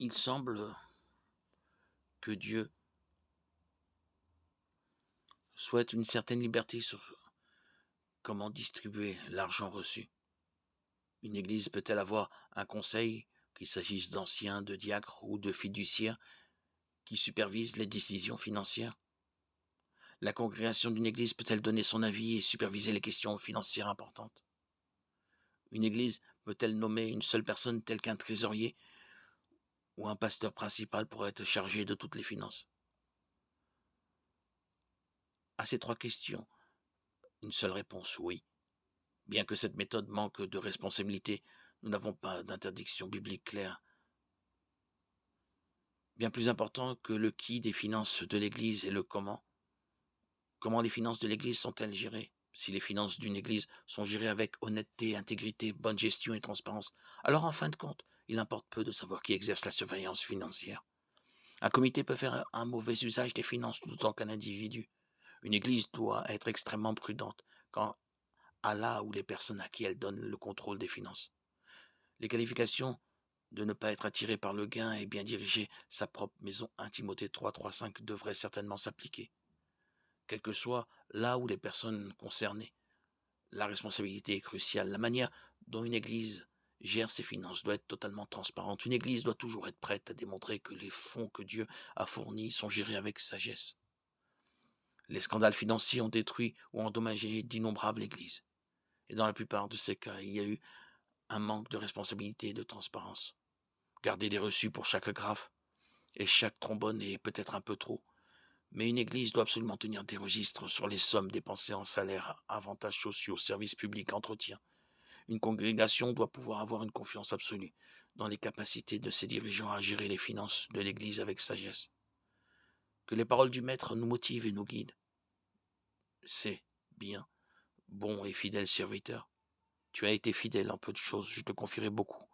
Il semble que Dieu souhaite une certaine liberté sur comment distribuer l'argent reçu. Une église peut-elle avoir un conseil, qu'il s'agisse d'anciens, de diacres ou de fiduciaires, qui supervisent les décisions financières? La congrégation d'une église peut-elle donner son avis et superviser les questions financières importantes? Une église peut-elle nommer une seule personne telle qu'un trésorier ou un pasteur principal pour être chargé de toutes les finances? À ces trois questions, une seule réponse: oui. Bien que cette méthode manque de responsabilité, nous n'avons pas d'interdiction biblique claire. Bien plus important que le qui des finances de l'Église et le comment. Comment les finances de l'Église sont-elles gérées? Si les finances d'une Église sont gérées avec honnêteté, intégrité, bonne gestion et transparence, alors en fin de compte, il importe peu de savoir qui exerce la surveillance financière. Un comité peut faire un mauvais usage des finances tout autant qu'un individu. Une Église doit être extrêmement prudente quant à là où les personnes à qui elle donne le contrôle des finances. Les qualifications de ne pas être attiré par le gain et bien diriger sa propre maison, 1 Timothée 3:3-5, devraient certainement s'appliquer. Quel que soit là où les personnes concernées, la responsabilité est cruciale. La manière dont une église gère ses finances doit être totalement transparente. Une église doit toujours être prête à démontrer que les fonds que Dieu a fournis sont gérés avec sagesse. Les scandales financiers ont détruit ou endommagé d'innombrables églises. Et dans la plupart de ces cas, il y a eu un manque de responsabilité et de transparence. Garder des reçus pour chaque graphe et chaque trombone est peut-être un peu trop. Mais une église doit absolument tenir des registres sur les sommes dépensées en salaires, avantages sociaux, services publics, entretien. Une congrégation doit pouvoir avoir une confiance absolue dans les capacités de ses dirigeants à gérer les finances de l'église avec sagesse. Que les paroles du Maître nous motivent et nous guident. C'est bien, bon et fidèle serviteur. Tu as été fidèle en peu de choses, je te confierai beaucoup.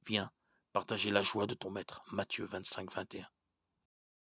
Viens, partager la joie de ton Maître. Matthieu 25, 21.